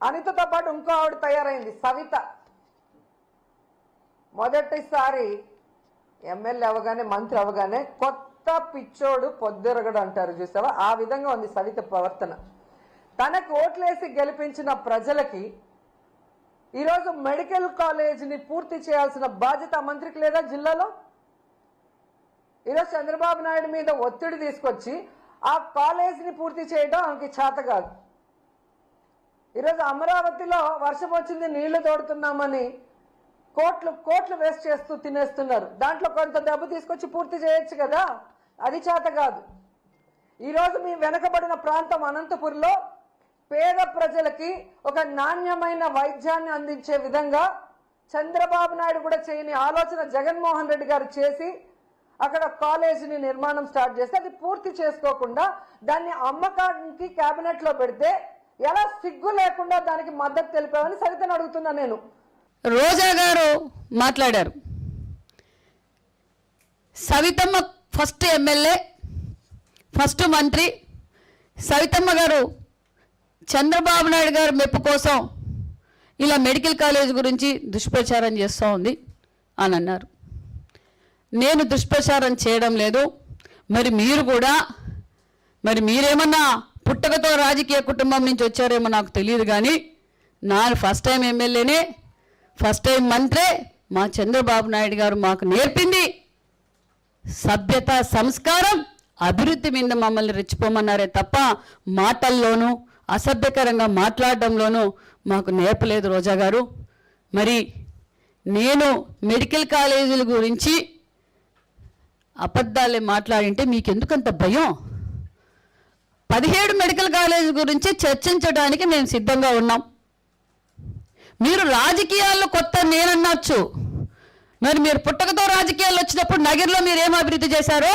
అనితతో పాటు ఇంకో ఆవిడ తయారైంది, సవిత. మొదటిసారి ఎమ్మెల్యే అవగానే, మంత్రి అవగానే కొత్త పిచ్చోడు పొద్దురగడు అంటారు చూసావా, ఆ విధంగా ఉంది సవిత ప్రవర్తన. తనకు ఓట్లేసి గెలిపించిన ప్రజలకి ఈరోజు మెడికల్ కాలేజీని పూర్తి చేయాల్సిన బాధ్యత మంత్రికి లేదా జిల్లాలో? ఈరోజు చంద్రబాబు నాయుడు మీద ఒత్తిడి తీసుకొచ్చి ఆ కాలేజీని పూర్తి చేయడం ఆమెకి చేత కాదు. ఈరోజు అమరావతిలో వర్షం వచ్చింది, నీళ్లు తోడుతున్నామని కోట్లు వేస్ట్ చేస్తూ తినేస్తున్నారు. దాంట్లో కొంత డబ్బు తీసుకొచ్చి పూర్తి చేయొచ్చు కదా, అది చేత కాదు. ఈరోజు మీ వెనకబడిన ప్రాంతం అనంతపురంలో పేద ప్రజలకి ఒక నాణ్యమైన వైద్యాన్ని అందించే విధంగా చంద్రబాబు నాయుడు కూడా చేయని ఆలోచన జగన్మోహన్ రెడ్డి గారు చేసి అక్కడ కాలేజీని నిర్మాణం స్టార్ట్ చేస్తే అది పూర్తి చేసుకోకుండా దాన్ని అమ్మకానికి కేబినెట్ లో పెడితే ఎలా సిగ్గు లేకుండా దానికి మద్దతు తెలిపామని సవితను అడుగుతున్నా నేను. రోజా గారు మాట్లాడారు. సవితమ్మ ఫస్ట్ ఎమ్మెల్యే, ఫస్ట్ మంత్రి. సవితమ్మ గారు చంద్రబాబు నాయుడు గారు మెప్పు కోసం ఇలా మెడికల్ కాలేజ్ గురించి దుష్ప్రచారం చేస్తూ ఉంది అని అన్నారు. నేను దుష్ప్రచారం చేయడం లేదు. మరి మీరు కూడా, మరి మీరేమన్నా పుట్టకతో రాజకీయ కుటుంబం నుంచి వచ్చారేమో నాకు తెలియదు, కానీ నా ఫస్ట్ టైం ఎమ్మెల్యేనే, ఫస్ట్ టైం మంత్రే. మా చంద్రబాబు నాయుడు గారు మాకు నేర్పింది సభ్యత, సంస్కారం, అభివృద్ధి మీద మమ్మల్ని రెచ్చిపోమన్నారే తప్ప మాటల్లోనూ అసభ్యకరంగా మాట్లాడడంలోనూ మాకు నేర్పలేదు రోజా గారు. మరి నేను మెడికల్ కాలేజీల గురించి అబద్ధాలే మాట్లాడింటే మీకెందుకంత భయం? 17 మెడికల్ కాలేజీ గురించి చర్చించడానికి మేము సిద్ధంగా ఉన్నాం. మీరు రాజకీయాల్లో కొత్త నేనన్నచ్చు. మరి మీరు పుట్టకతో రాజకీయాలు వచ్చినప్పుడు నగర్లో మీరు ఏం అభివృద్ధి చేశారో?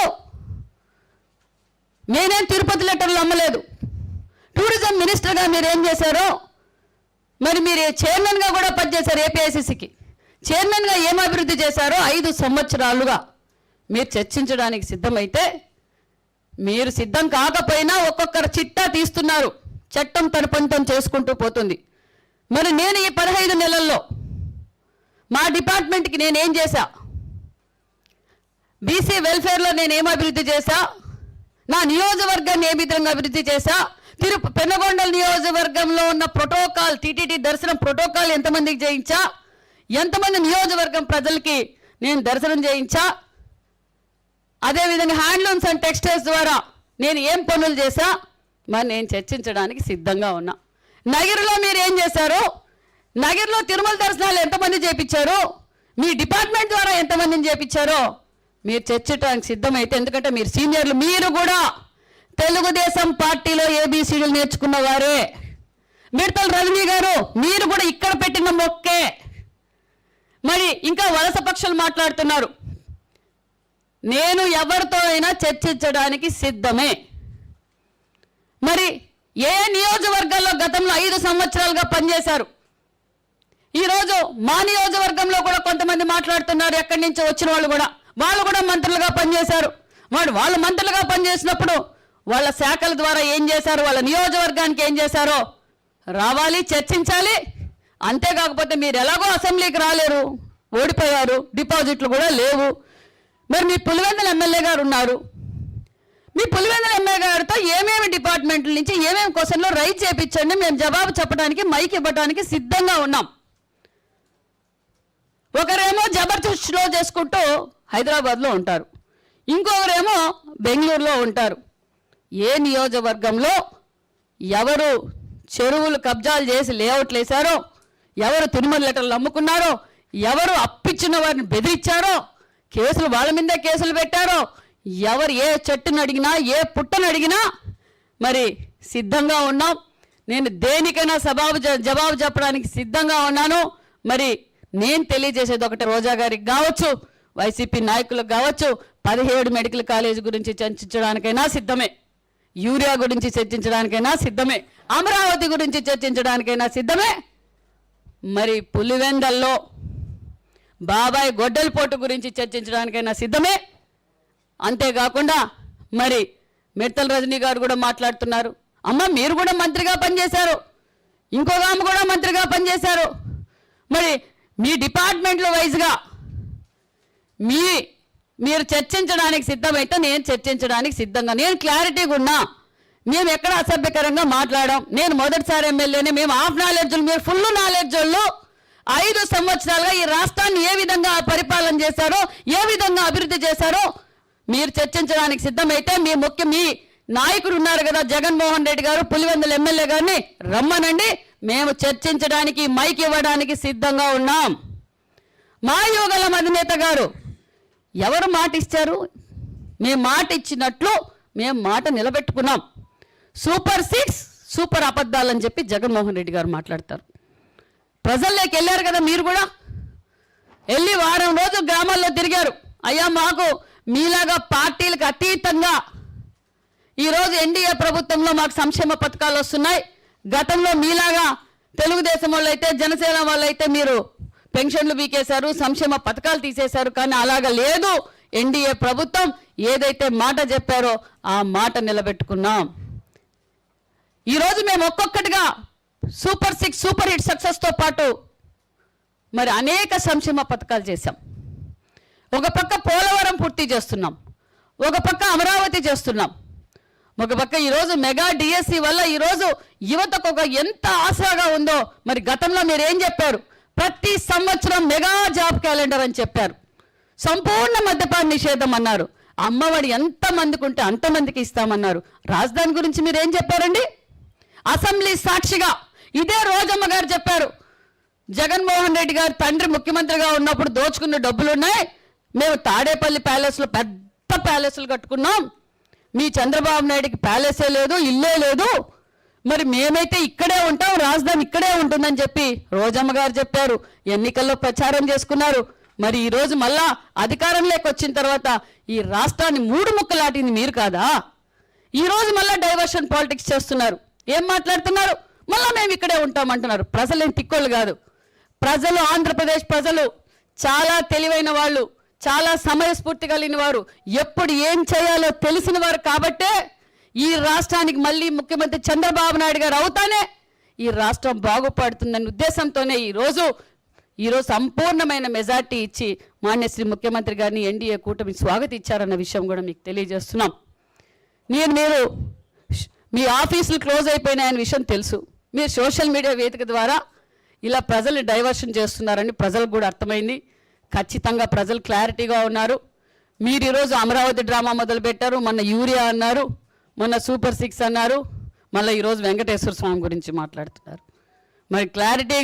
నేనేం తిరుపతి లెటర్లు అమ్మలేదు. టూరిజం మినిస్టర్గా మీరు ఏం చేశారో? మరి మీరు చైర్మన్గా కూడా పనిచేశారు. ఏపీఐసీసీకి చైర్మన్గా ఏం అభివృద్ధి చేశారో 5 సంవత్సరాలుగా మీరు చర్చించడానికి సిద్ధమైతే, మీరు సిద్ధం కాకపోయినా ఒక్కొక్కరు చిట్టా తీస్తున్నారు. చట్టం తన పని చేసుకుంటూ పోతుంది. మరి నేను ఈ 15 నెలల్లో మా డిపార్ట్మెంట్కి నేనేం చేశా? బీసీ వెల్ఫేర్లో నేనేం అభివృద్ధి చేశా? నా నియోజకవర్గాన్ని ఏ విధంగా అభివృద్ధి చేశా? పెనుగొండల నియోజకవర్గంలో ఉన్న ప్రోటోకాల్, టీటీడీ దర్శనం ప్రోటోకాల్ ఎంతమందికి చేయించా? ఎంతమంది నియోజకవర్గం ప్రజలకి నేను దర్శనం చేయించా? అదేవిధంగా హ్యాండ్లూమ్స్ అండ్ టెక్స్టైల్స్ ద్వారా నేను ఏం పనులు చేశా? మరి నేను చర్చించడానికి సిద్ధంగా ఉన్నా. నగర్లో మీరు ఏం చేశారు? నగర్లో తిరుమల దర్శనాలు ఎంతమంది చేయించారు? మీ డిపార్ట్మెంట్ ద్వారా ఎంతమందిని చేయించారో మీరు చర్చించడానికి సిద్ధమైతే, ఎందుకంటే మీరు సీనియర్లు, మీరు కూడా తెలుగుదేశం పార్టీలో ఏబీసీలు నేర్చుకున్న వారే. మిడతల రజనీ గారు మీరు కూడా ఇక్కడ పెట్టిన మొక్కే. మరి ఇంకా వలస పక్షులు మాట్లాడుతున్నారు. నేను ఎవరితో అయినా చర్చించడానికి సిద్ధమే. మరి ఏ నియోజకవర్గాల్లో గతంలో 5 సంవత్సరాలుగా పనిచేశారు? ఈరోజు మా నియోజకవర్గంలో కూడా కొంతమంది మాట్లాడుతున్నారు. ఎక్కడి నుంచి వచ్చిన వాళ్ళు కూడా మంత్రులుగా పనిచేశారు. వాళ్ళు మంత్రులుగా పనిచేసినప్పుడు వాళ్ళ శాఖల ద్వారా ఏం చేశారు, వాళ్ళ నియోజకవర్గానికి ఏం చేశారో రావాలి, చర్చించాలి. అంతేకాకపోతే మీరు ఎలాగో అసెంబ్లీకి రాలేరు, ఓడిపోయారు, డిపాజిట్లు కూడా లేవు. మరి మీ పులివెందుల ఎమ్మెల్యే గారు ఉన్నారు. మీ పులివెందుల ఎమ్మెల్యే గారితో ఏమేమి డిపార్ట్మెంట్ల నుంచి ఏమేమి క్వశ్చన్లో రైజ్ చేయించండి, మేము జవాబు చెప్పడానికి, మైక్ ఇవ్వడానికి సిద్ధంగా ఉన్నాం. ఒకరేమో జబర్దస్త్లో చేసుకుంటూ హైదరాబాద్లో ఉంటారు, ఇంకొకరేమో బెంగళూరులో ఉంటారు. ఏ నియోజకవర్గంలో ఎవరు చెరువులు కబ్జాలు చేసి లేఅవుట్లు వేశారో, ఎవరు తిరుమల లెటర్లు అమ్ముకున్నారో, ఎవరు అప్పిచ్చిన వారిని బెదిరించారో, కేసులు వాళ్ళ మీదే కేసులు పెట్టారో, ఎవరు ఏ చెట్టును అడిగినా, ఏ పుట్టను అడిగినా మరి సిద్ధంగా ఉన్నాం. నేను దేనికైనా జవాబు చెప్పడానికి సిద్ధంగా ఉన్నాను. మరి నేను తెలియజేసేది ఒకటి, రోజా గారికి కావచ్చు, వైసీపీ నాయకులకు కావచ్చు, 17 మెడికల్ కాలేజ్ గురించి చర్చించడానికైనా సిద్ధమే, యూరియా గురించి చర్చించడానికైనా సిద్ధమే, అమరావతి గురించి చర్చించడానికైనా సిద్ధమే. మరి పులివెందల్లో బాబాయ్ గొడ్డలిపోటు గురించి చర్చించడానికైనా సిద్ధమే. అంతేకాకుండా మరి మిడతల రజనీ గారు కూడా మాట్లాడుతున్నారు. అమ్మ మీరు కూడా మంత్రిగా పనిచేశారు, ఇంకొక ఆమె కూడా మంత్రిగా పనిచేశారు. మరి మీ డిపార్ట్మెంట్లో వైజ్గా మీరు చర్చించడానికి సిద్ధమైతే నేను చర్చించడానికి సిద్ధంగా, నేను క్లారిటీగా ఉన్నా. మేము ఎక్కడ అసభ్యకరంగా మాట్లాడాం. నేను మొదటిసారి ఎమ్మెల్యేనే, మేము హాఫ్ నాలెడ్జ్, మీరు ఫుల్ నాలెడ్జ్ వాళ్ళు. 5 సంవత్సరాలుగా ఈ రాష్ట్రాన్ని ఏ విధంగా పరిపాలన చేశారో, ఏ విధంగా అభివృద్ధి చేశారో మీరు చర్చించడానికి సిద్ధమైతే మీ నాయకుడు ఉన్నారు కదా జగన్మోహన్ రెడ్డి గారు, పులివెందుల ఎమ్మెల్యే గారిని రమ్మనండి. మేము చర్చించడానికి, మైక్ ఇవ్వడానికి సిద్ధంగా ఉన్నాం. మా యువగలం అధినేత గారు ఎవరు మాట ఇచ్చారు? మేము మాట ఇచ్చినట్లు మేము మాట నిలబెట్టుకున్నాం. సూపర్ 6 సూపర్ అబద్ధాలని చెప్పి జగన్మోహన్ రెడ్డి గారు మాట్లాడతారు. ప్రజల్లోకి వెళ్ళారు కదా మీరు కూడా, వెళ్ళి వారం రోజులు గ్రామాల్లో తిరిగారు. అయ్యా మాకు మీలాగా పార్టీలకు అతీతంగా ఈరోజు ఎన్డీఏ ప్రభుత్వంలో మాకు సంక్షేమ పథకాలు వస్తున్నాయి. గతంలో మీలాగా తెలుగుదేశం వాళ్ళు అయితే, జనసేన వాళ్ళు అయితే మీరు పెన్షన్లు బీకేశారు, సంక్షేమ పథకాలు తీసేశారు. కానీ అలాగా లేదు. ఎన్డీఏ ప్రభుత్వం ఏదైతే మాట చెప్పారో ఆ మాట నిలబెట్టుకున్నాం. ఈరోజు మేము ఒక్కొక్కటిగా సూపర్ 6 సూపర్ హిట్ సక్సెస్తో పాటు మరి అనేక సంక్షేమ పథకాలు చేశాం. ఒక పక్క పోలవరం పూర్తి చేస్తున్నాం, ఒక పక్క అమరావతి చేస్తున్నాం, ఒక పక్క ఈరోజు మెగా డిఎస్సి వల్ల ఈరోజు యువతకు ఒక ఎంత ఆశగా ఉందో. మరి గతంలో మీరు ఏం చెప్పారు? ప్రతి సంవత్సరం మెగా జాబ్ క్యాలెండర్ అని చెప్పారు. సంపూర్ణ మద్యపాన నిషేధం అన్నారు. అమ్మఒడి ఎంతమందికి ఉంటే అంతమందికి ఇస్తామన్నారు. రాజధాని గురించి మీరు ఏం చెప్పారండి? అసెంబ్లీ సాక్షిగా ఇదే రోజమ్మ గారు చెప్పారు, జగన్మోహన్ రెడ్డి గారు తండ్రి ముఖ్యమంత్రిగా ఉన్నప్పుడు దోచుకున్న డబ్బులున్నాయి, మేము తాడేపల్లి ప్యాలెస్లో పెద్ద ప్యాలెస్లు కట్టుకున్నాం, మీ చంద్రబాబు నాయుడికి ప్యాలెసే లేదు, ఇల్లే లేదు, మరి మేమైతే ఇక్కడే ఉంటాం, రాజధాని ఇక్కడే ఉంటుందని చెప్పి రోజమ్మ గారు చెప్పారు. ఎన్నికల్లో ప్రచారం చేసుకున్నారు. మరి ఈరోజు మళ్ళా అధికారంలోకి వచ్చిన తర్వాత ఈ రాష్ట్రాన్ని 3 ముక్కలాటింది మీరు కాదా? ఈరోజు మళ్ళా డైవర్షన్ పాలిటిక్స్ చేస్తున్నారు. ఏం మాట్లాడుతున్నారు? మళ్ళా మేము ఇక్కడే ఉంటామంటున్నారు. ప్రజలేం తిక్కోళ్ళు కాదు. ప్రజలు, ఆంధ్రప్రదేశ్ ప్రజలు చాలా తెలివైన వాళ్ళు, చాలా సమయస్ఫూర్తి కలిగిన వారు, ఎప్పుడు ఏం చేయాలో తెలిసిన వారు. కాబట్టే ఈ రాష్ట్రానికి మళ్ళీ ముఖ్యమంత్రి చంద్రబాబు నాయుడు గారు అవుతానే ఈ రాష్ట్రం బాగుపడుతుందనే ఉద్దేశంతోనే ఈరోజు సంపూర్ణమైన మెజార్టీ ఇచ్చి మాన్యశ్రీ ముఖ్యమంత్రి గారిని ఎన్డీఏ కూటమి స్వాగతించారన్న విషయం కూడా మీకు తెలియజేస్తున్నాం. మీరు మీ ఆఫీసులు క్లోజ్ అయిపోయినాయన్న విషయం తెలుసు. మీరు సోషల్ మీడియా వేదిక ద్వారా ఇలా ప్రజల్ని డైవర్షన్ చేస్తున్నారని ప్రజలకు కూడా అర్థమైంది. ఖచ్చితంగా ప్రజలు క్లారిటీగా ఉన్నారు. మీరు ఈరోజు అమరావతి డ్రామా మొదలుపెట్టారు, మొన్న యూరియా అన్నారు, మొన్న సూపర్ 6 అన్నారు, మళ్ళీ ఈరోజు వెంకటేశ్వర స్వామి గురించి మాట్లాడుతున్నారు. మరి క్లారిటీగా